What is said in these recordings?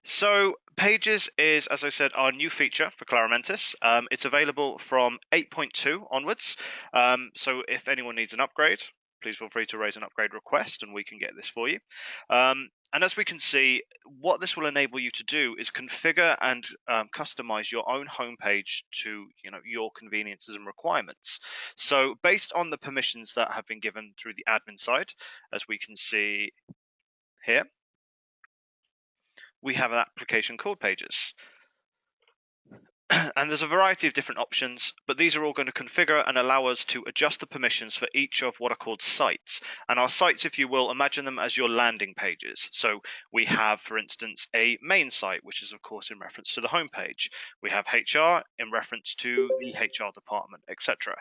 So Pages is, as I said, our new feature for Claromentis. It's available from 8.2 onwards. So if anyone needs an upgrade, please feel free to raise an upgrade request and we can get this for you. And as we can see, what this will enable you to do is configure and customize your own homepage to your conveniences and requirements. So based on the permissions that have been given through the admin side, as we can see here, we have an application called Pages. And there's a variety of different options, but these are all going to configure and allow us to adjust the permissions for each of what are called sites. And our sites, if you will, imagine them as your landing pages. So we have, for instance, a main site, which is of course in reference to the home page. We have HR in reference to the HR department, etc.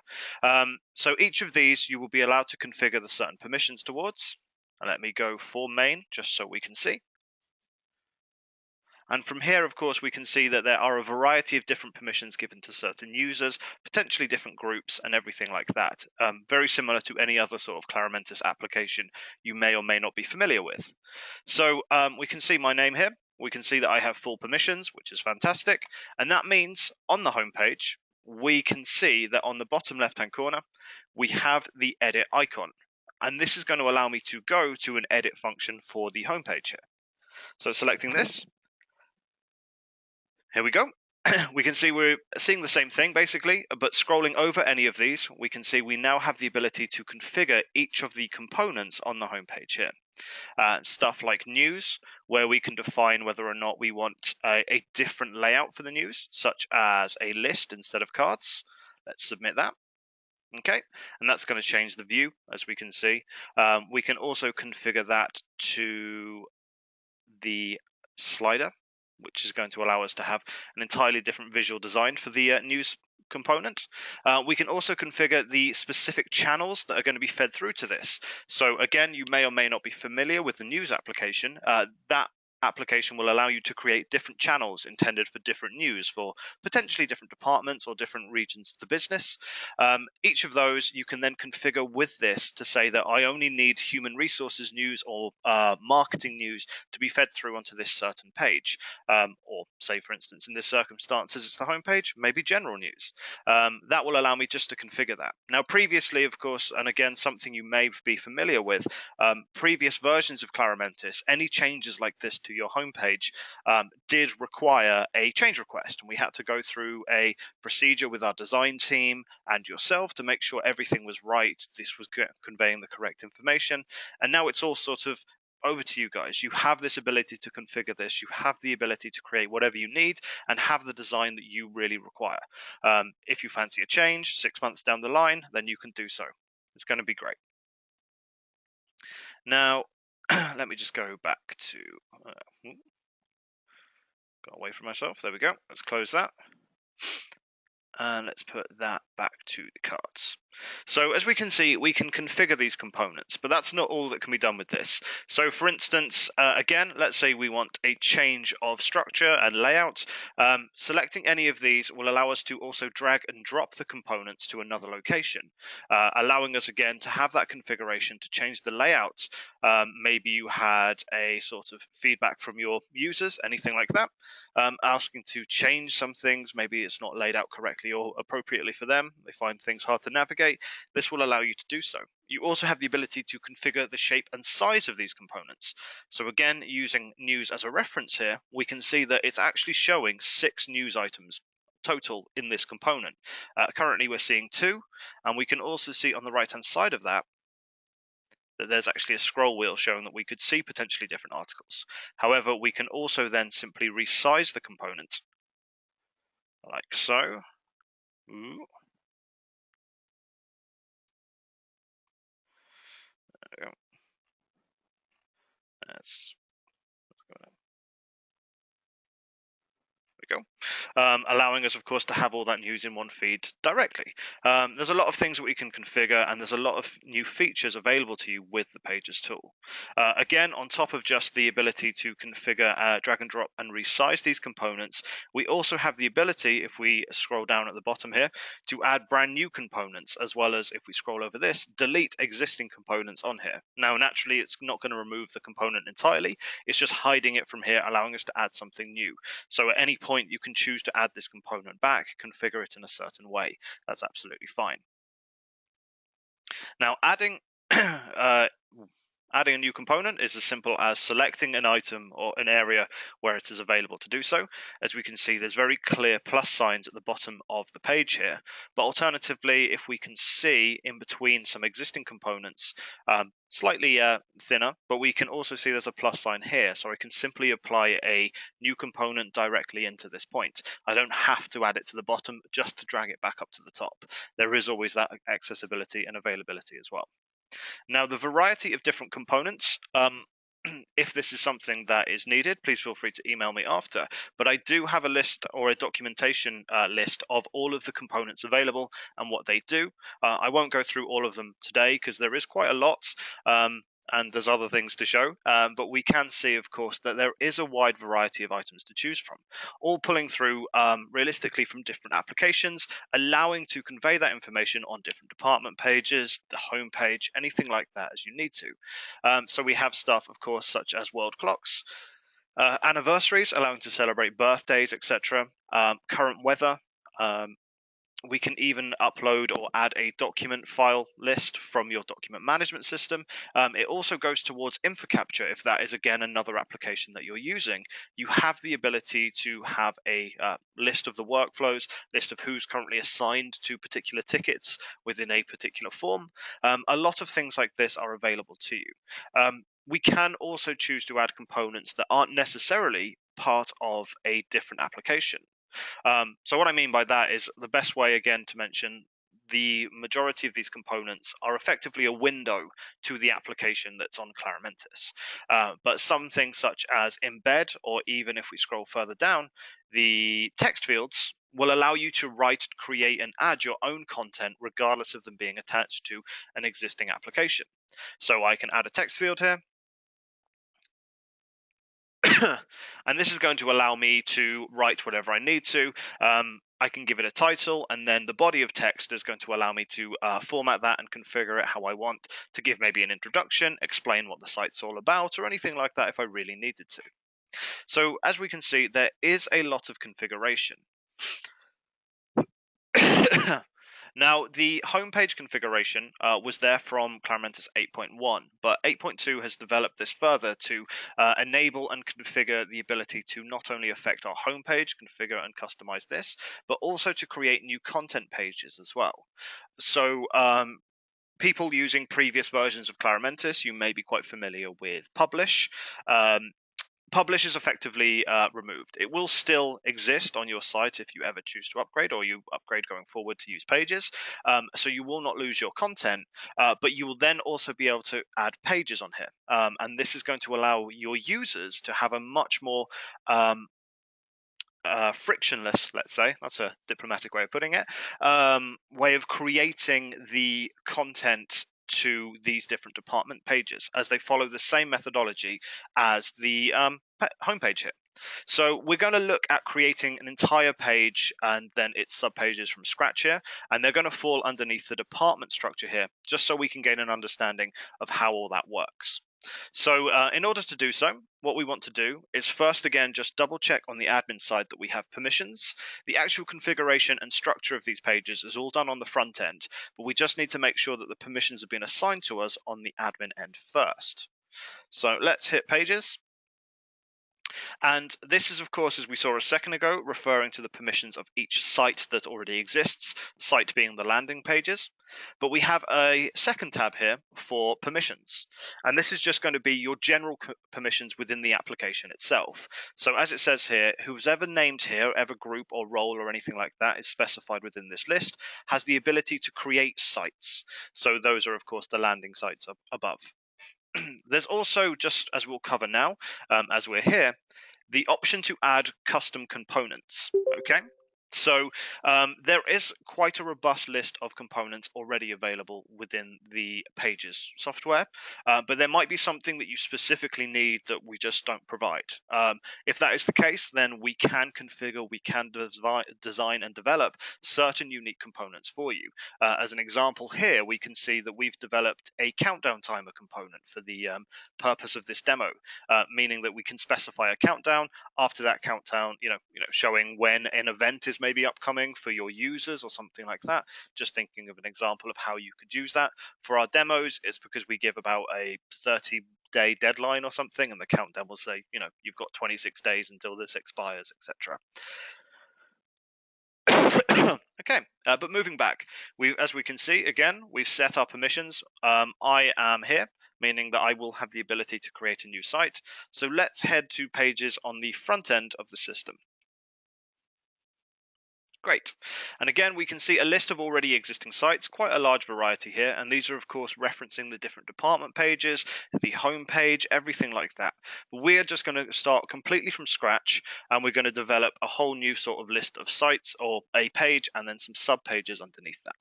So each of these you will be allowed to configure the certain permissions towards. And let me go for main just so we can see. And from here, of course, we can see that there are a variety of different permissions given to certain users, potentially different groups and everything like that. Very similar to any other sort of Claromentis application you may or may not be familiar with. So we can see my name here. We can see that I have full permissions, which is fantastic. And that means on the home page, we can see that on the bottom left-hand corner, we have the edit icon. And this is going to allow me to go to an edit function for the home page here. So selecting this, here we go. We can see we're seeing the same thing basically, but scrolling over any of these, we can see we now have the ability to configure each of the components on the home page here. Stuff like news, where we can define whether or not we want a different layout for the news, such as a list instead of cards. Let's submit that. Okay, and that's going to change the view, as we can see. We can also configure that to the slider, which is going to allow us to have an entirely different visual design for the news component. We can also configure the specific channels that are going to be fed through to this. So again, you may or may not be familiar with the news application. That application will allow you to create different channels intended for different news for potentially different departments or different regions of the business. Each of those you can then configure with this to say that I only need human resources news or marketing news to be fed through onto this certain page. Or say, for instance, in this circumstances, it's the home page, maybe general news. That will allow me just to configure that. Now, previously, of course, and again, something you may be familiar with, previous versions of Claromentis, any changes like this to your homepage did require a change request, and we had to go through a procedure with our design team and yourself to make sure everything was right, this was conveying the correct information. And now it's all sort of over to you guys. You have this ability to configure this. You have the ability to create whatever you need and have the design that you really require. If you fancy a change 6 months down the line, then you can do so. It's going to be great. Now, let me just go back to, got away from myself. There we go. Let's close that. And let's put that back to the cards. So as we can see, we can configure these components, but that's not all that can be done with this. So for instance, again, let's say we want a change of structure and layout. Selecting any of these will allow us to also drag and drop the components to another location, allowing us again to have that configuration to change the layout. Maybe you had a sort of feedback from your users, anything like that, asking to change some things. Maybe it's not laid out correctly or appropriately for them. They find things hard to navigate. This will allow you to do so. You also have the ability to configure the shape and size of these components. So again, using news as a reference here, we can see that it's actually showing 6 news items total in this component. Currently we're seeing 2, and we can also see on the right hand side of that there's actually a scroll wheel showing that we could see potentially different articles. However, we can also then simply resize the component like so. Ooh. There we go. There we go. allowing us, of course, to have all that news in one feed directly. There's a lot of things that we can configure, and there's a lot of new features available to you with the Pages tool. Again, on top of just the ability to configure, drag and drop and resize these components, we also have the ability, if we scroll down at the bottom here, to add brand new components, as well as, if we scroll over this, delete existing components on here. Now, naturally, it's not going to remove the component entirely. It's just hiding it from here, allowing us to add something new. So at any point, you can choose to add this component back, configure it in a certain way. That's absolutely fine. Now, adding adding a new component is as simple as selecting an item or an area where it is available to do so. As we can see, there's very clear plus signs at the bottom of the page here. But alternatively, if we can see in between some existing components, slightly thinner, but we can also see there's a plus sign here. So I can simply apply a new component directly into this point. I don't have to add it to the bottom just to drag it back up to the top. There is always that accessibility and availability as well. Now, the variety of different components, if this is something that is needed, please feel free to email me after. But I do have a list or a documentation list of all of the components available and what they do. I won't go through all of them today because there is quite a lot. And there's other things to show, but we can see, of course, that there is a wide variety of items to choose from, all pulling through realistically from different applications, allowing to convey that information on different department pages, the home page, anything like that as you need to. So we have stuff, of course, such as world clocks, anniversaries, allowing to celebrate birthdays, etc., current weather. We can even upload or add a document file list from your document management system. It also goes towards InfoCapture if that is, again, another application that you're using. You have the ability to have a list of the workflows, list of who's currently assigned to particular tickets within a particular form. A lot of things like this are available to you. We can also choose to add components that aren't necessarily part of a different application. So what I mean by that is the best way, again, to mention the majority of these components are effectively a window to the application that's on Claromentis. But some things such as embed, or even if we scroll further down, the text fields will allow you to write, create, and add your own content regardless of them being attached to an existing application. So I can add a text field here. And this is going to allow me to write whatever I need to. I can give it a title, and then the body of text is going to allow me to format that and configure it how I want to give maybe an introduction, explain what the site's all about, or anything like that if I really needed to. So as we can see, there is a lot of configuration. Now, the homepage configuration was there from Claromentis 8.1, but 8.2 has developed this further to enable and configure the ability to not only affect our homepage, configure and customize this, but also to create new content pages as well. So people using previous versions of Claromentis, you may be quite familiar with Publish. Publish is effectively removed. It will still exist on your site if you ever choose to upgrade, or you upgrade going forward to use Pages. So you will not lose your content, but you will then also be able to add pages on here. And this is going to allow your users to have a much more frictionless, let's say, that's a diplomatic way of putting it, way of creating the content to these different department pages, as they follow the same methodology as the homepage here. So we're going to look at creating an entire page and then its subpages from scratch here, and they're going to fall underneath the department structure here, just so we can gain an understanding of how all that works. So in order to do so, what we want to do is first, again, just double check on the admin side that we have permissions. The actual configuration and structure of these pages is all done on the front end, but we just need to make sure that the permissions have been assigned to us on the admin end first. So let's hit Pages. And this is, of course, as we saw a second ago, referring to the permissions of each site that already exists, site being the landing pages. But we have a second tab here for permissions. And this is just going to be your general permissions within the application itself. So as it says here, who's ever named here, ever group or role or anything like that is specified within this list, has the ability to create sites. So those are, of course, the landing sites above. There's also, just as we'll cover now, as we're here, the option to add custom components. Okay. So there is quite a robust list of components already available within the Pages software, but there might be something that you specifically need that we just don't provide. If that is the case, then we can configure, we can design and develop certain unique components for you. As an example here, we can see that we've developed a countdown timer component for the purpose of this demo, meaning that we can specify a countdown. After that countdown, showing when an event is maybe upcoming for your users or something like that. Just thinking of an example of how you could use that. For our demos, it's because we give about a 30-day deadline or something, and the countdown will say, you've got 26 days until this expires, etc. Okay, but moving back, as we can see, again, we've set our permissions. I am here, meaning that I will have the ability to create a new site. So let's head to Pages on the front end of the system. Great. And again, we can see a list of already existing sites, quite a large variety here. And these are, of course, referencing the different department pages, the home page, everything like that. But we are just going to start completely from scratch, and we're going to develop a whole new sort of list of sites, or a page and then some sub pages underneath that.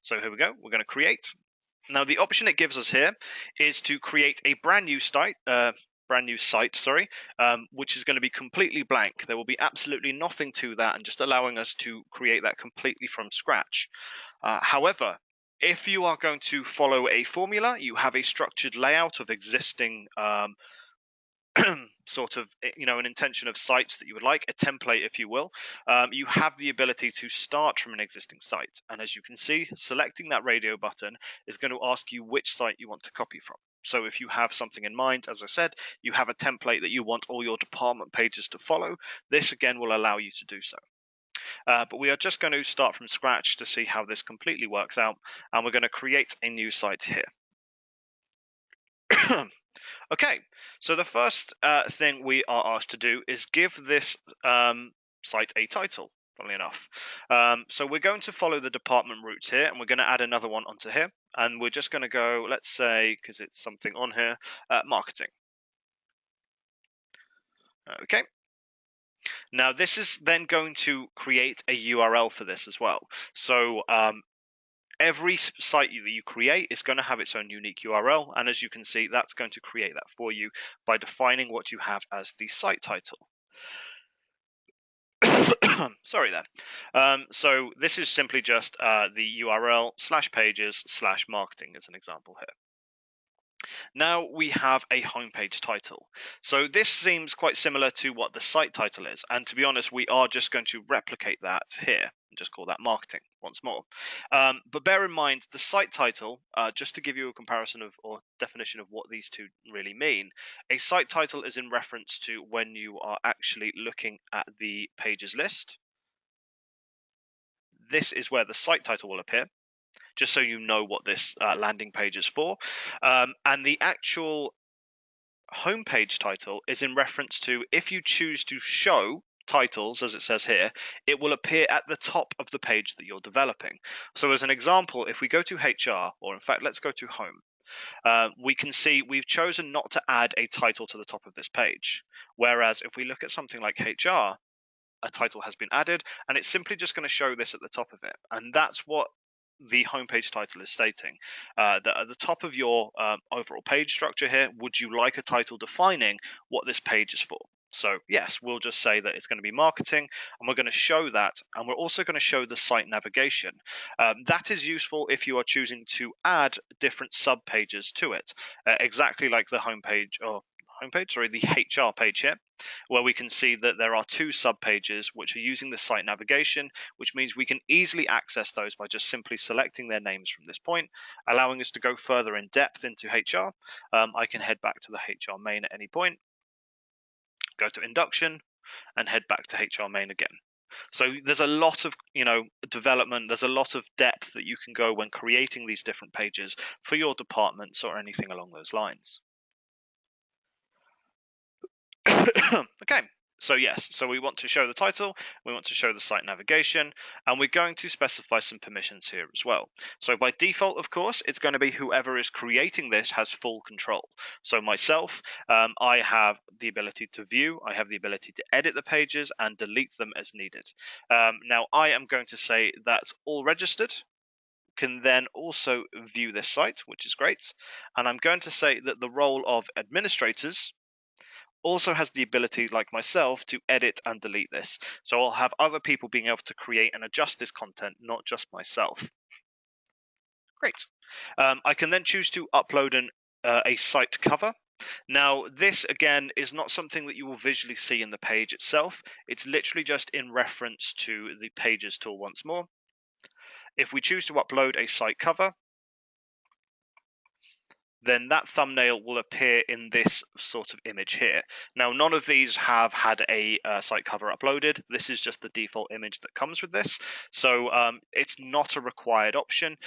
So here we go. We're going to create. Now, the option it gives us here is to create a brand new site, which is going to be completely blank. There will be absolutely nothing to that, and just allowing us to create that completely from scratch. However, if you are going to follow a formula, you have a structured layout of existing sort of, an intention of sites that you would like, a template, if you will, you have the ability to start from an existing site. And as you can see, selecting that radio button is going to ask you which site you want to copy from. So if you have something in mind, as I said, you have a template that you want all your department pages to follow, this again will allow you to do so. But we are just going to start from scratch to see how this completely works out, and we're going to create a new site here. Okay, so the first thing we are asked to do is give this site a title, funnily enough. So we're going to follow the department routes here, and we're going to add another one onto here. And we're just going to go, let's say, because it's something on here, marketing. Okay. Now, this is then going to create a URL for this as well. So every site that you create is going to have its own unique URL, and as you can see, that's going to create that for you by defining what you have as the site title. Sorry there. So this is simply just the URL /pages/marketing as an example here. Now we have a homepage title. So this seems quite similar to what the site title is, and to be honest, we are just going to replicate that here and just call that marketing once more. But bear in mind, the site title, just to give you a comparison of or definition of what these two really mean, a site title is in reference to when you are actually looking at the pages list. This is where the site title will appear, just so you know what this landing page is for. And the actual homepage title is in reference to if you choose to show titles, as it says here, it will appear at the top of the page that you're developing. So as an example, if we go to HR, or in fact, let's go to home, we can see we've chosen not to add a title to the top of this page. Whereas if we look at something like HR, a title has been added, and it's simply just going to show this at the top of it. And that's what the homepage title is stating, that at the top of your overall page structure here, would you like a title defining what this page is for? So yes, we'll just say that it's going to be marketing, and we're going to show that, and we're also going to show the site navigation. That is useful if you are choosing to add different sub pages to it, exactly like the the HR page here, where we can see that there are two sub pages which are using the site navigation, which means we can easily access those by just simply selecting their names from this point, allowing us to go further in depth into HR. I can head back to the HR main at any point, go to induction, and head back to HR main again. So there's a lot of development, there's a lot of depth that you can go when creating these different pages for your departments or anything along those lines. Okay, So yes, so we want to show the title, we want to show the site navigation, and we're going to specify some permissions here as well. So by default, of course, it's going to be whoever is creating this has full control. So myself, I have the ability to view, I have the ability to edit the pages and delete them as needed. Now I am going to say that's all registered, can then also view this site, which is great. And I'm going to say that the role of administrators also has the ability, like myself, to edit and delete this. So I'll have other people being able to create and adjust this content, not just myself. Great. I can then choose to upload a site cover. Now, this again is not something that you will visually see in the page itself. It's literally just in reference to the Pages tool once more. If we choose to upload a site cover, then that thumbnail will appear in this sort of image here. Now, none of these have had a site cover uploaded. This is just the default image that comes with this. So it's not a required option.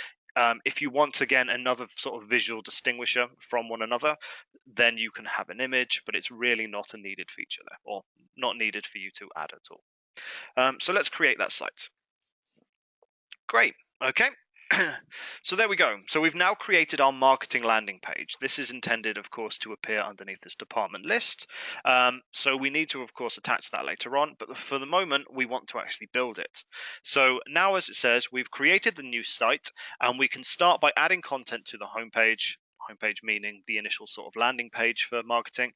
If you want, again, another sort of visual distinguisher from one another, then you can have an image, but it's really not a needed feature there, or not needed for you to add at all. So let's create that site. Great. Okay. So there we go. So we've now created our marketing landing page. This is intended, of course, to appear underneath this department list. So we need to, of course, attach that later on. But for the moment, we want to actually build it. So now, as it says, we've created the new site, and we can start by adding content to the homepage. Homepage meaning the initial sort of landing page for marketing.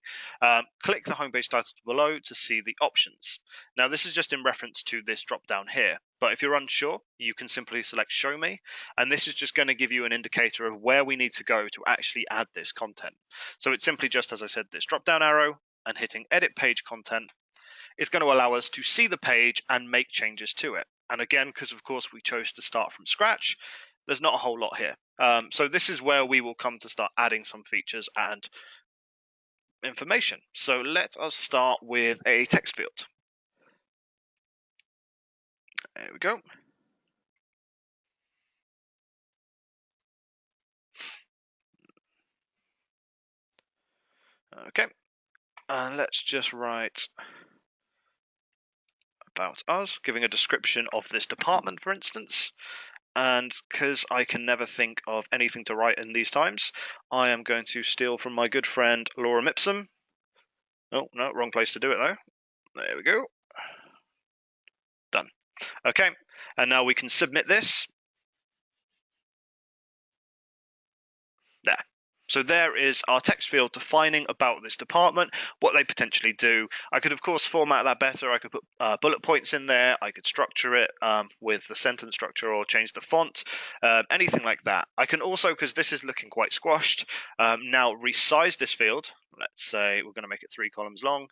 Click the homepage title below to see the options. Now, this is just in reference to this drop down here, but if you're unsure, you can simply select Show Me, and this is just going to give you an indicator of where we need to go to actually add this content. So it's simply just, as I said, this drop down arrow, and hitting Edit Page Content is going to allow us to see the page and make changes to it. And again, because of course we chose to start from scratch, there's not a whole lot here. So this is where we will come to start adding some features and information. So let us start with a text field. There we go. Okay, and let's just write about us, giving a description of this department, for instance. And because I can never think of anything to write in these times, I am going to steal from my good friend Lorem Ipsum. Oh, no, wrong place to do it though. There we go. Done. Okay, and now we can submit this. There. So there is our text field defining about this department, what they potentially do. I could, of course, format that better. I could put bullet points in there. I could structure it with the sentence structure or change the font, anything like that. I can also, because this is looking quite squashed, now resize this field. Let's say we're going to make it 3 columns long.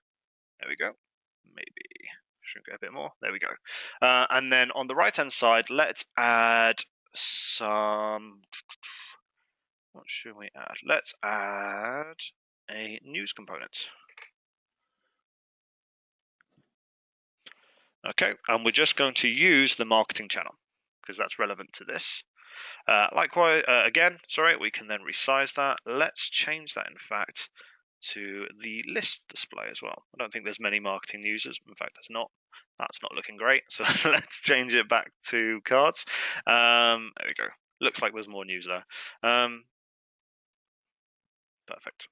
There we go. Maybe shrink it a bit more. There we go. And then on the right-hand side, let's add some... What should we add? Let's add a news component. Okay, and we're just going to use the marketing channel because that's relevant to this. Likewise, again, sorry, we can then resize that. Let's change that, in fact, to the list display as well. I don't think there's many marketing users. In fact, there's not. That's not looking great. So let's change it back to cards. There we go. Looks like there's more news there. Perfect.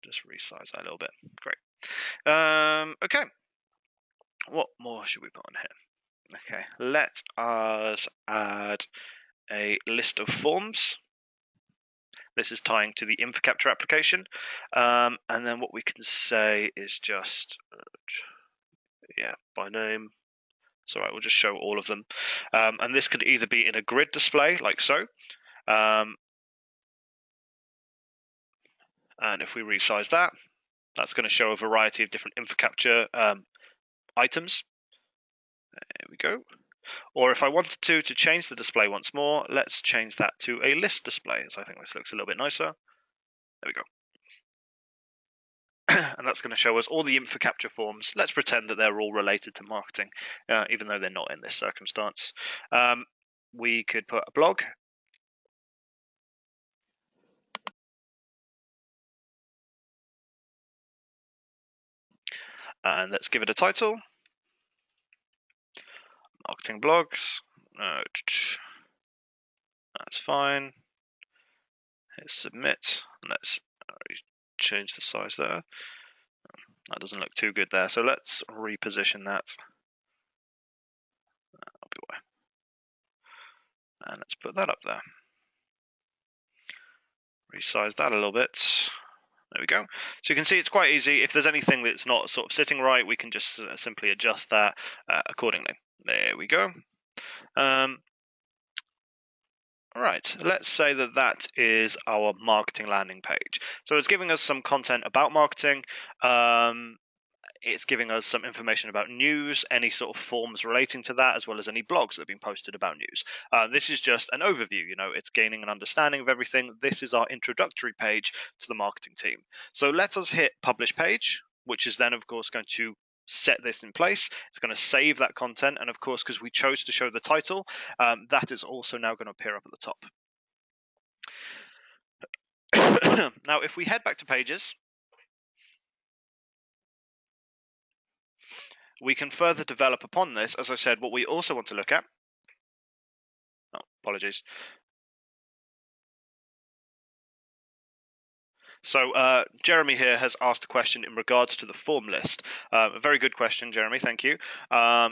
Just resize that a little bit. Great. Okay. What more should we put on here? Okay, let us add a list of forms. This is tying to the InfoCapture application. And then what we can say is just, by name. It's all right, we'll just show all of them. And this could either be in a grid display, like so. And if we resize that, that's going to show a variety of different InfoCapture items. There we go. Or if I wanted to change the display once more, let's change that to a list display, as I think this looks a little bit nicer. There we go. And that's going to show us all the InfoCapture forms. Let's pretend that they're all related to marketing, even though they're not in this circumstance. We could put a blog. And let's give it a title. Marketing blogs. That's fine. Hit submit. Let's change the size there. That doesn't look too good there, so let's reposition that. That'll be why. And let's put that up there. Resize that a little bit. There we go. So you can see it's quite easy. If there's anything that's not sort of sitting right, we can just simply adjust that accordingly. There we go. All right, let's say that that is our marketing landing page. So it's giving us some content about marketing. It's giving us some information about news, any sort of forms relating to that, as well as any blogs that have been posted about news. This is just an overview, it's gaining an understanding of everything. This is our introductory page to the marketing team. So let us hit publish page, which is then of course going to set this in place. It's going to save that content, and of course, because we chose to show the title, that is also now going to appear up at the top. Now, if we head back to pages, we can further develop upon this. As I said, what we also want to look at, apologies. So Jeremy here has asked a question in regards to the form list. A very good question, Jeremy, thank you.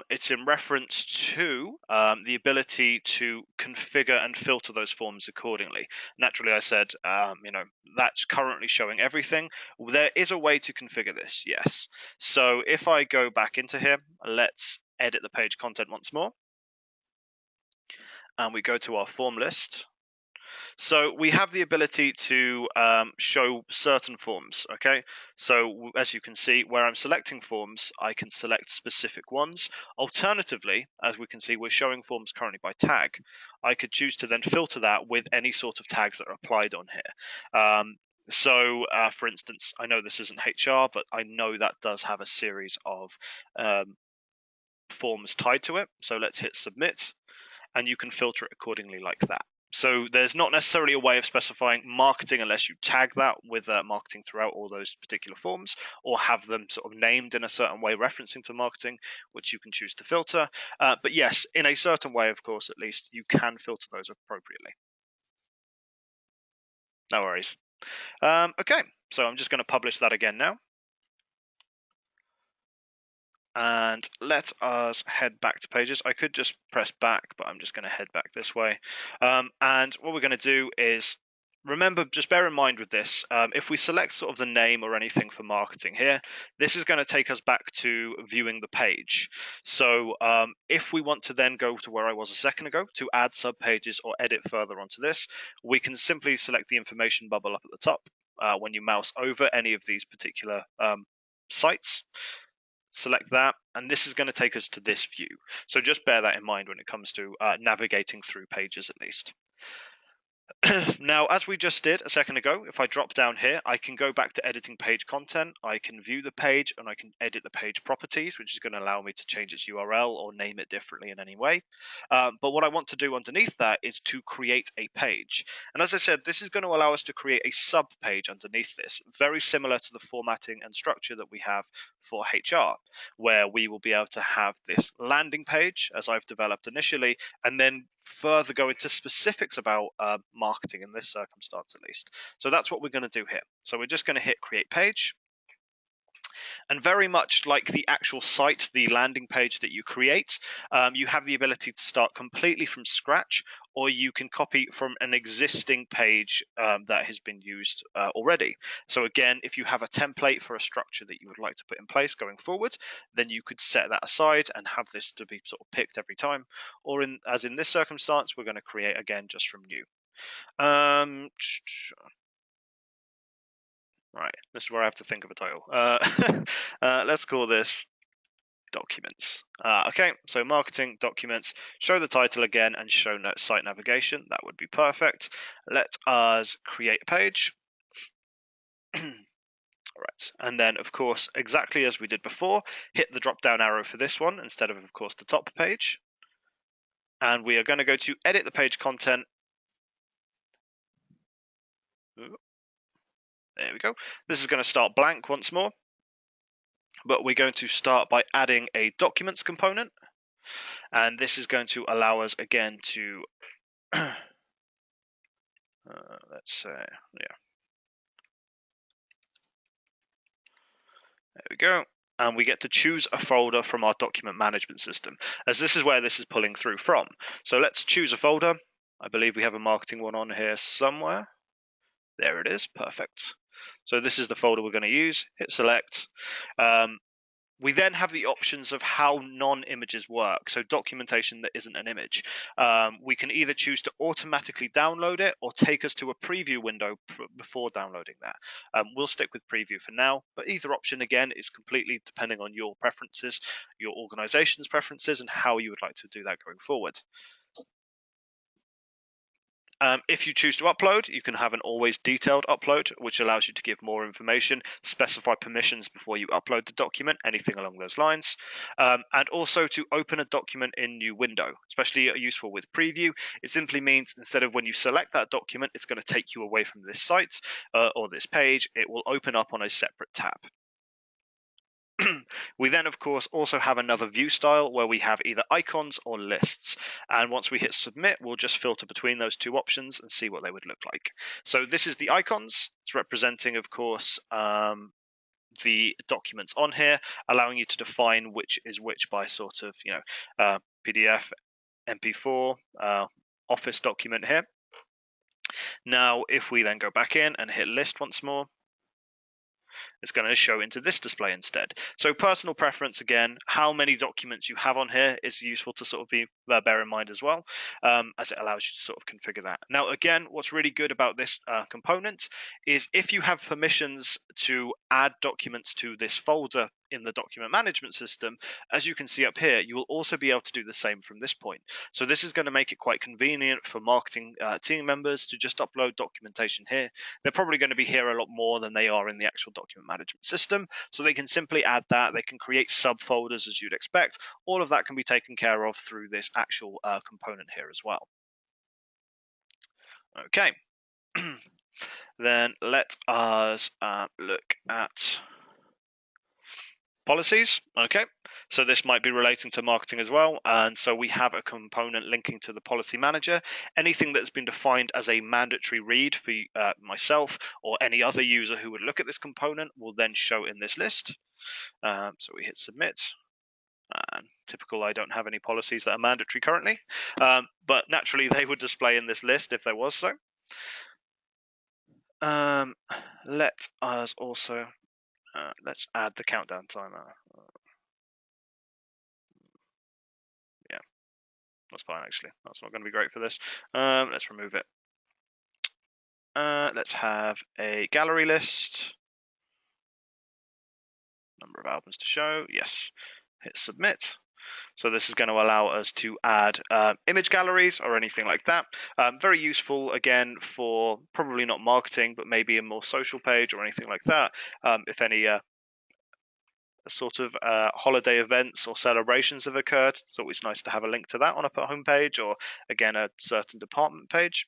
It's in reference to the ability to configure and filter those forms accordingly. Naturally, I said, that's currently showing everything. There is a way to configure this, yes. So if I go back into here, let's edit the page content once more. And we go to our form list. So we have the ability to show certain forms, okay? So as you can see, where I'm selecting forms, I can select specific ones. Alternatively, as we can see, we're showing forms currently by tag. I could choose to then filter that with any sort of tags that are applied on here. So, for instance, I know this isn't HR, but I know that does have a series of forms tied to it. So let's hit submit, and you can filter it accordingly like that. So there's not necessarily a way of specifying marketing unless you tag that with marketing throughout all those particular forms, or have them sort of named in a certain way referencing to marketing, which you can choose to filter. But yes, in a certain way, of course, at least you can filter those appropriately. No worries. Okay, so I'm just going to publish that again now. And let us head back to pages. I could just press back, but I'm just going to head back this way. And what we're going to do is, remember, just bear in mind with this, if we select sort of the name or anything for marketing here, this is going to take us back to viewing the page. So if we want to then go to where I was a second ago to add subpages or edit further onto this, we can simply select the information bubble up at the top when you mouse over any of these particular sites. Select that, and this is going to take us to this view. So just bear that in mind when it comes to navigating through pages at least. Now, as we just did a second ago, if I drop down here, I can go back to editing page content, I can view the page, and I can edit the page properties, which is going to allow me to change its URL or name it differently in any way. But what I want to do underneath that is to create a page. And as I said, this is going to allow us to create a sub page underneath this, very similar to the formatting and structure that we have for HR, where we will be able to have this landing page as I've developed initially, and then further go into specifics about marketing in this circumstance at least. So that's what we're going to do here. So we're just going to hit create page. And very much like the actual site, the landing page that you create, you have the ability to start completely from scratch, or you can copy from an existing page that has been used already. So again, if you have a template for a structure that you would like to put in place going forward, then you could set that aside and have this to be sort of picked every time. Or as in this circumstance, we're going to create again just from new. Right, this is where I have to think of a title. Let's call this documents. Okay, so marketing documents, show the title again and show site navigation. That would be perfect. Let us create a page. Right, and then of course, exactly as we did before, hit the drop down arrow for this one instead of course, the top page. And we are going to go to edit the page content. There we go. This is going to start blank once more. but we're going to start by adding a documents component, and this is going to allow us again to let's say, yeah, there we go. And we get to choose a folder from our document management system, as this is where this is pulling through from. So let's choose a folder. I believe we have a marketing one on here somewhere. There it is, perfect. So this is the folder we're going to use. Hit select. We then have the options of how non-images work, so documentation that isn't an image. We can either choose to automatically download it or take us to a preview window before downloading that. We'll stick with preview for now, but either option again is completely depending on your preferences, your organization's preferences, and how you would like to do that going forward. If you choose to upload, you can have an always detailed upload, which allows you to give more information, specify permissions before you upload the document, anything along those lines. And also to open a document in new window, especially useful with preview. It simply means instead of when you select that document, it's going to take you away from this site or this page, it will open up on a separate tab. We then, of course, also have another view style where we have either icons or lists. And once we hit submit, we'll just filter between those two options and see what they would look like. So this is the icons. It's representing, of course, the documents on here, allowing you to define which is which by sort of, PDF, MP4, Office document here. Now, if we then go back in and hit list once more, it's going to show into this display instead. So personal preference, again, how many documents you have on here is useful to sort of bear in mind as well, as it allows you to sort of configure that. Now, again, what's really good about this component is if you have permissions to add documents to this folder in the document management system, as you can see up here, you will also be able to do the same from this point. So this is going to make it quite convenient for marketing team members to just upload documentation here. They're probably going to be here a lot more than they are in the actual document management system. So they can simply add that. They can create subfolders as you'd expect. All of that can be taken care of through this actual component here as well. Okay. Then let us look at policies. Okay, so this might be relating to marketing as well, and so we have a component linking to the policy manager. Anything that's been defined as a mandatory read for myself or any other user who would look at this component will then show in this list. So we hit submit. Typical, I don't have any policies that are mandatory currently, but naturally they would display in this list if there was so. Let us also let's add the countdown timer. Yeah, that's fine actually. That's not going to be great for this. Let's remove it. Let's have a gallery list. Number of albums to show. Yes. Hit submit. So this is going to allow us to add image galleries or anything like that. Very useful, again, for probably not marketing, but maybe a more social page or anything like that. If any sort of holiday events or celebrations have occurred, it's always nice to have a link to that on a homepage or, again, a certain department page.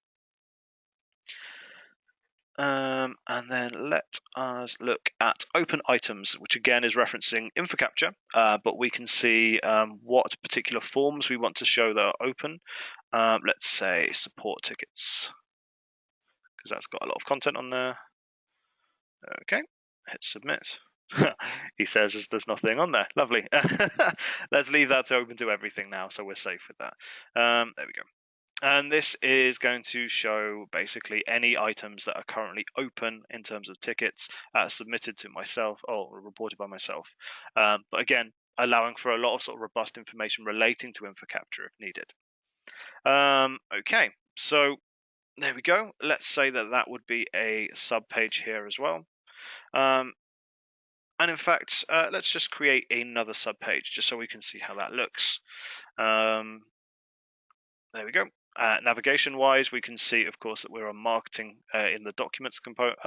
And then let us look at open items, which again is referencing InfoCapture, but we can see what particular forms we want to show that are open. Let's say support tickets, because that's got a lot of content on there. Okay, hit submit. He says there's nothing on there. Lovely. Let's leave that to open to everything now, so we're safe with that. There we go. And this is going to show basically any items that are currently open in terms of tickets submitted to myself or reported by myself. But again, allowing for a lot of sort of robust information relating to InfoCapture if needed. Okay, so there we go. Let's say that would be a sub page here as well. And in fact, let's just create another sub page just so we can see how that looks. There we go. Navigation wise, we can see, of course, that we're on marketing in the documents component,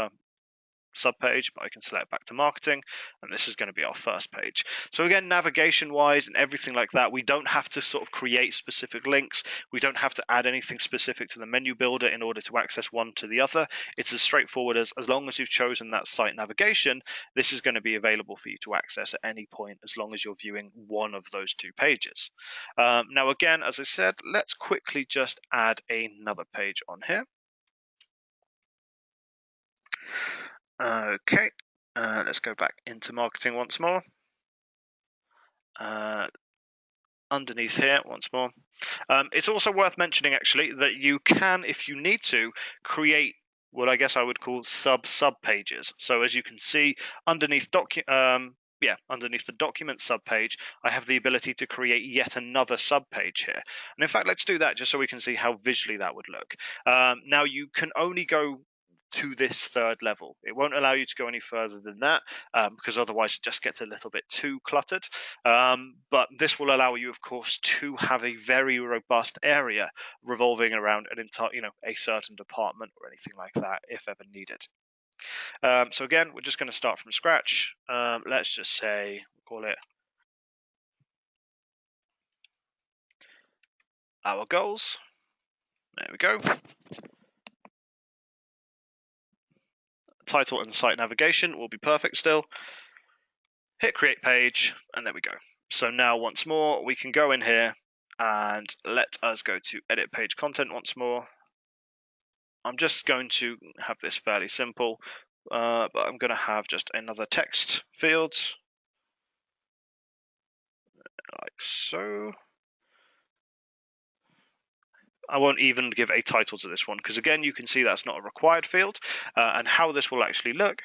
subpage, but I can select back to marketing, and this is going to be our first page. So again, navigation wise and everything like that, we don't have to sort of create specific links. We don't have to add anything specific to the menu builder in order to access one to the other. It's as straightforward as long as you've chosen that site navigation, this is going to be available for you to access at any point as long as you're viewing one of those two pages. Now again, as I said, let's quickly just add another page on here. Okay, let's go back into marketing once more. Underneath here once more. It's also worth mentioning actually that you can, if you need to, create what I guess I would call sub pages. So as you can see underneath underneath the document subpage, I have the ability to create yet another subpage here. And in fact, let's do that just so we can see how visually that would look. Now you can only go to this third level. It won't allow you to go any further than that because otherwise it just gets a little bit too cluttered. But this will allow you, of course, to have a very robust area revolving around an entire, a certain department or anything like that, if ever needed. So again, we're just going to start from scratch. Let's just say, call it our goals. There we go. Title and site navigation will be perfect still. Hit create page, and there we go. So now once more, we can go in here and let us go to edit page content once more. I'm just going to have this fairly simple, but I'm going to have just another text field, like so. I won't even give a title to this one because again, you can see that's not a required field, and how this will actually look.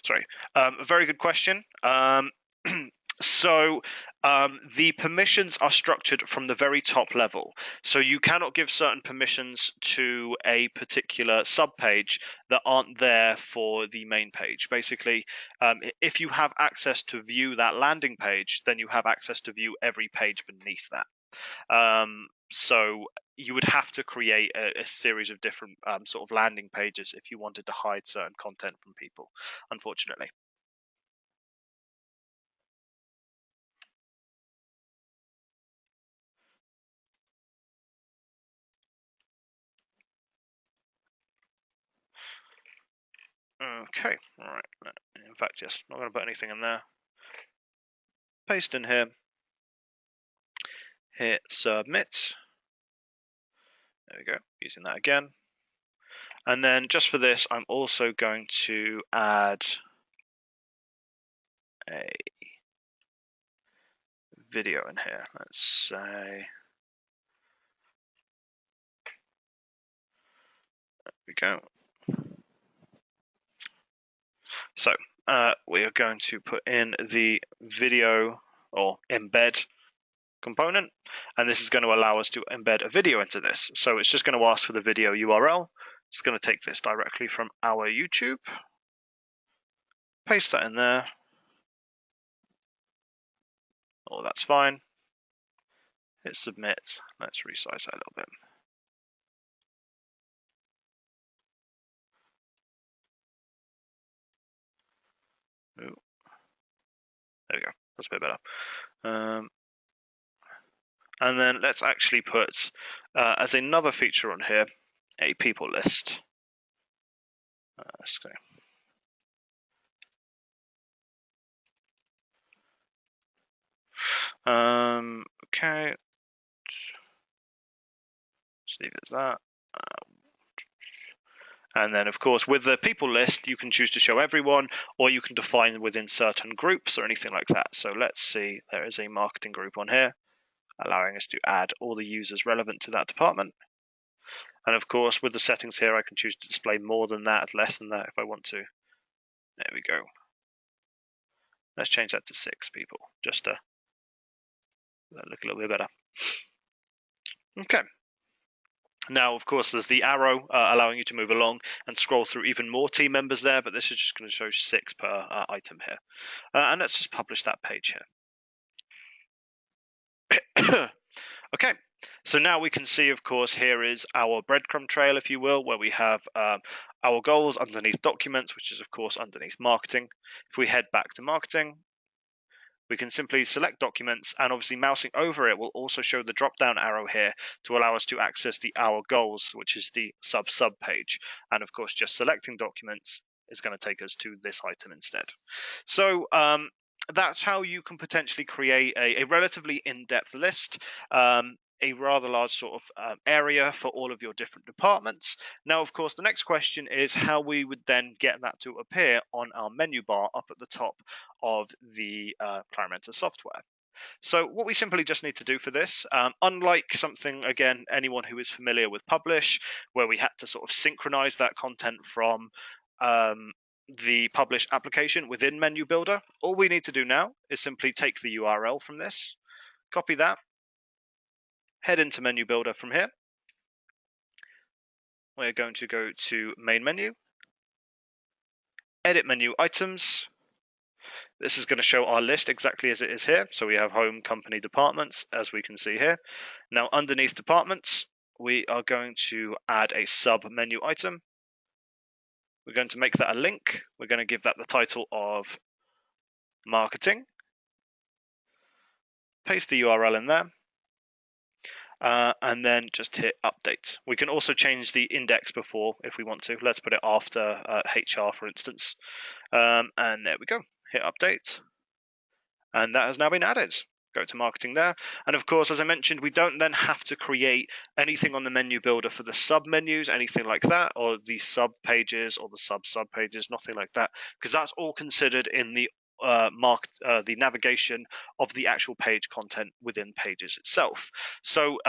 Sorry, a very good question. So the permissions are structured from the very top level. So you cannot give certain permissions to a particular subpage that aren't there for the main page. Basically, if you have access to view that landing page, then you have access to view every page beneath that. So you would have to create a series of different sort of landing pages if you wanted to hide certain content from people, unfortunately. Okay, all right. In fact, yes, not going to put anything in there. Paste in here. Hit submit. There we go, using that again. And then just for this, I'm also going to add a video in here. Let's say, there we go. So we are going to put in the video or embed component, and this is going to allow us to embed a video into this. So it's just going to ask for the video URL. It's going to take this directly from our YouTube, paste that in there. Oh, that's fine. Hit submit. Let's resize that a little bit. Ooh. There we go. That's a bit better. And then let's actually put, as another feature on here, a people list. Let's go. Okay. Let's leave it as that. And then, of course, with the people list, you can choose to show everyone, or you can define within certain groups or anything like that. So let's see, there is a marketing group on here, allowing us to add all the users relevant to that department. And of course, with the settings here, I can choose to display more than that, less than that if I want to. There we go. Let's change that to 6 people, just to look a little bit better. Okay. Now, of course, there's the arrow allowing you to move along and scroll through even more team members there, but this is just going to show 6 per item here. And let's just publish that page here. Okay, So now we can see, of course, here is our breadcrumb trail, if you will, where we have our goals underneath documents, which is, of course, underneath marketing. If we head back to marketing, we can simply select documents, and obviously mousing over it will also show the drop down arrow here to allow us to access the our goals, which is the sub page. And of course, just selecting documents is going to take us to this item instead. So that's how you can potentially create a relatively in-depth list, a rather large sort of area for all of your different departments. Now, of course, the next question is how we would then get that to appear on our menu bar up at the top of the Clarimentor software. So what we simply just need to do for this, unlike something, again, anyone who is familiar with Publish, where we had to sort of synchronize that content from the Publish application within Menu Builder, all we need to do now is simply take the URL from this, copy that, head into Menu Builder from here. We're going to go to Main Menu, Edit Menu Items. This is going to show our list exactly as it is here. So we have Home, Company, Departments, as we can see here. Now, underneath Departments, we are going to add a sub-menu item. We're going to make that a link. We're going to give that the title of Marketing. Paste the URL in there. And then just hit update. We can also change the index before if we want to. Let's put it after HR, for instance. And there we go. Hit update. And that has now been added. Go to marketing there. And of course, as I mentioned, we don't then have to create anything on the menu builder for the sub menus, anything like that, or the sub pages or the sub pages, nothing like that, because that's all considered in the the navigation of the actual page content within Pages itself. So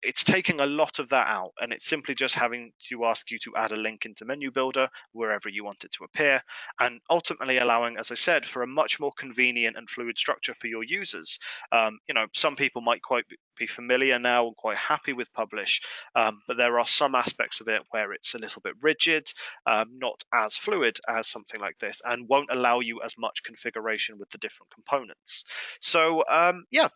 it's taking a lot of that out, and it's simply just having to ask you to add a link into Menu Builder wherever you want it to appear, and ultimately allowing, as I said, for a much more convenient and fluid structure for your users. Some people might quite be familiar now and quite happy with Publish, but there are some aspects of it where it's a little bit rigid, not as fluid as something like this, and won't allow you as much configuration with the different components. So yeah,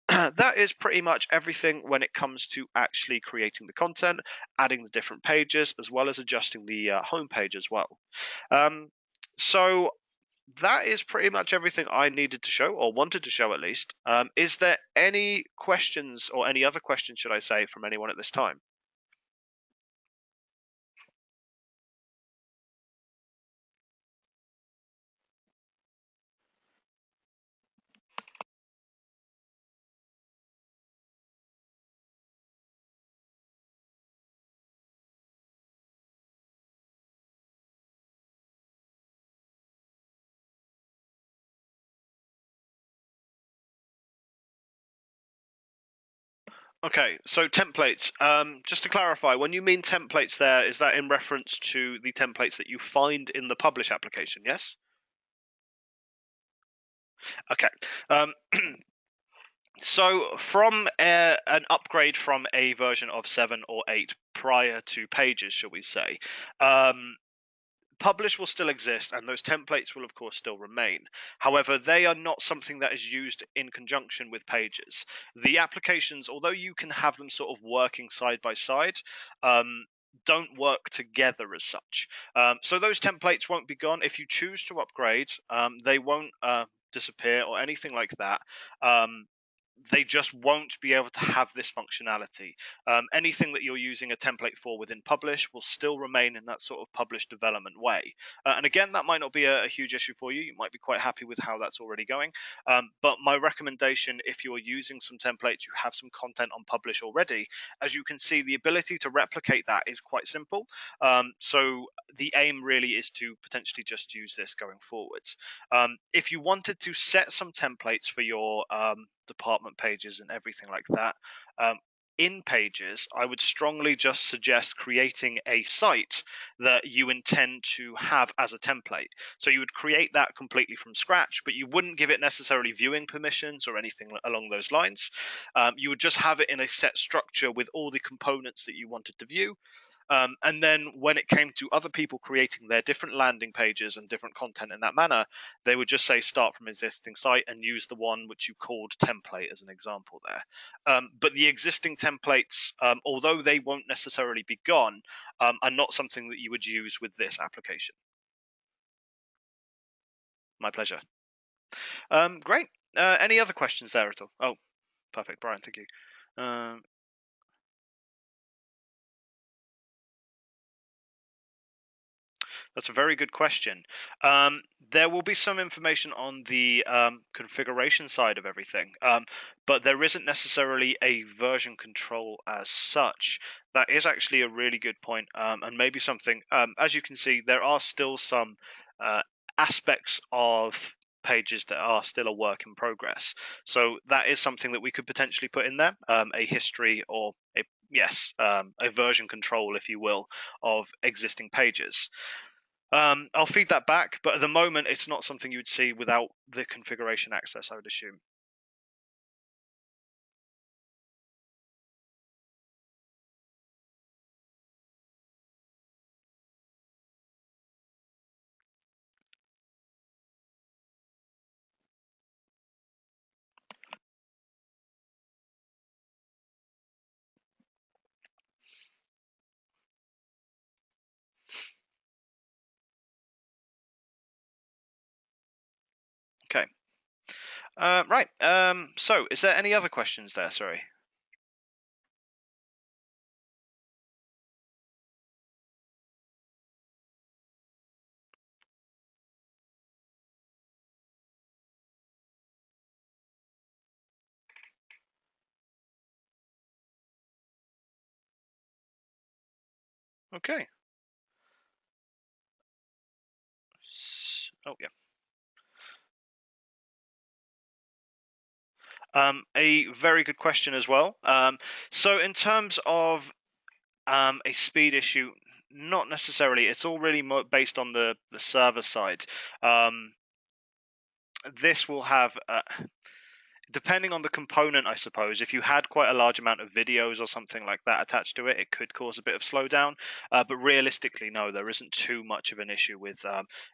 that is pretty much everything when it comes to actually creating the content, adding the different pages, as well as adjusting the home page as well. So that is pretty much everything I needed to show, or wanted to show at least. Is there any questions, or any other questions, should I say, from anyone at this time? Okay, so templates. Just to clarify, when you mean templates there, is that in reference to the templates that you find in the Publish application, yes? Okay. So from an upgrade from a version of 7 or 8 prior to Pages, shall we say, Publish will still exist, and those templates will of course still remain. However, they are not something that is used in conjunction with Pages. The applications, although you can have them sort of working side by side, don't work together as such. So those templates won't be gone. If you choose to upgrade, they won't disappear or anything like that. They just won't be able to have this functionality. Anything that you're using a template for within Publish will still remain in that sort of Publish development way. And again, that might not be a huge issue for you. You might be quite happy with how that's already going. But my recommendation, if you're using some templates, you have some content on Publish already, as you can see, the ability to replicate that is quite simple. So the aim really is to potentially just use this going forwards. If you wanted to set some templates for your department pages and everything like that, in Pages, I would strongly just suggest creating a site that you intend to have as a template. So you would create that completely from scratch, but you wouldn't give it necessarily viewing permissions or anything along those lines. You would just have it in a set structure with all the components that you wanted to view. And then when it came to other people creating their different landing pages and different content in that manner, they would just say start from existing site and use the one which you called template as an example there. But the existing templates, although they won't necessarily be gone, are not something that you would use with this application. My pleasure. Great. Any other questions there at all? Oh, perfect, Brian. Thank you. That's a very good question. There will be some information on the configuration side of everything, but there isn't necessarily a version control as such. That is actually a really good point, and maybe something. As you can see, there are still some aspects of pages that are still a work in progress. So that is something that we could potentially put in there, a history or a version control, if you will, of existing pages. I'll feed that back, but at the moment, it's not something you would see without the configuration access, I would assume. Okay. Right. So, is there any other questions there? Sorry. Okay. Oh, yeah. A very good question as well. So, in terms of a speed issue, not necessarily. It's all really based on the server side. This will have. Depending on the component, I suppose, if you had quite a large amount of videos or something like that attached to it, it could cause a bit of slowdown. But realistically, no, there isn't too much of an issue with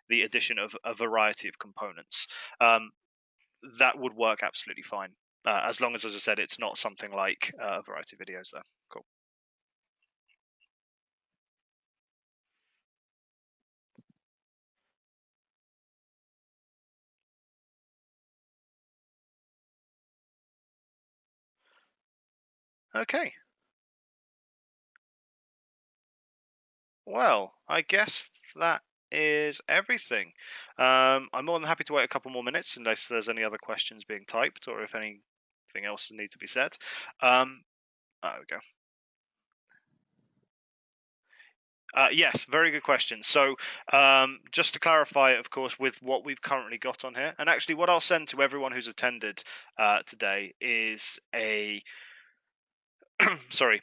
the addition of a variety of components. That would work absolutely fine, as long as I said, it's not something like a variety of videos there. Cool. Okay. Well, I guess that is everything. I'm more than happy to wait a couple more minutes unless there's any other questions being typed or if anything else needs to be said. There we go. Yes, very good question. So, just to clarify, of course, with what we've currently got on here, and actually, what I'll send to everyone who's attended today is a sorry,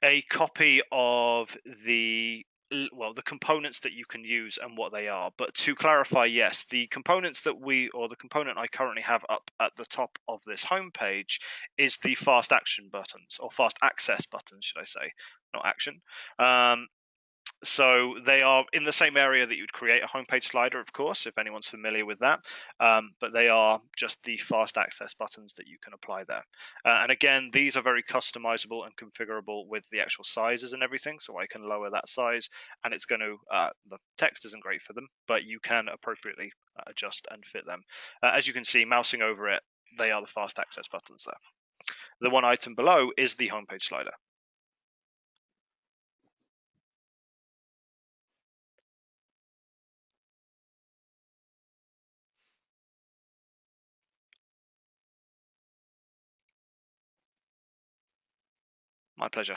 a copy of the components that you can use and what they are. But to clarify, yes, the components that the component I currently have up at the top of this homepage is the fast action buttons, or fast access buttons, should I say, not action. So they are in the same area that you'd create a homepage slider, of course, if anyone's familiar with that. But they are just the fast access buttons that you can apply there. And again, these are very customizable and configurable with the actual sizes and everything. So I can lower that size, and it's going to the text isn't great for them, but you can appropriately adjust and fit them. As you can see, mousing over it, they are the fast access buttons there. The one item below is the homepage slider. My pleasure.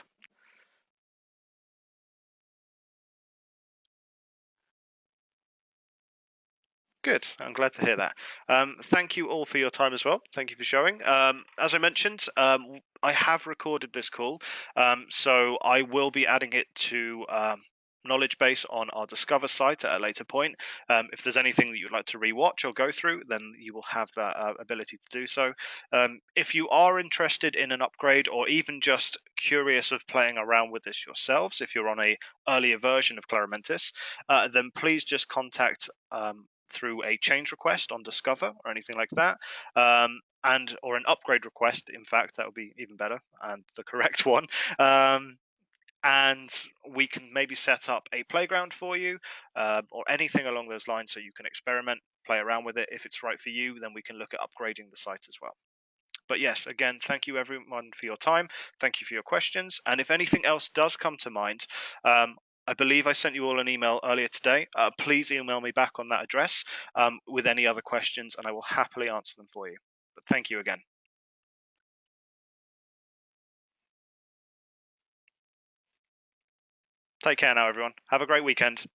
Good. I'm glad to hear that. Thank you all for your time as well. Thank you for showing. As I mentioned, I have recorded this call, so I will be adding it to knowledge base on our Discover site at a later point. If there's anything that you'd like to rewatch or go through, then you will have that ability to do so. If you are interested in an upgrade, or even just curious of playing around with this yourselves, if you're on a earlier version of Clarimentis, then please just contact through a change request on Discover or anything like that, or an upgrade request. In fact, that would be even better and the correct one. And we can maybe set up a playground for you, or anything along those lines, so you can experiment, play around with it. If it's right for you, then we can look at upgrading the site as well. But yes, again, thank you everyone for your time. Thank you for your questions. And if anything else does come to mind, I believe I sent you all an email earlier today. Please email me back on that address with any other questions, and I will happily answer them for you. But thank you again. Take care now, everyone. Have a great weekend.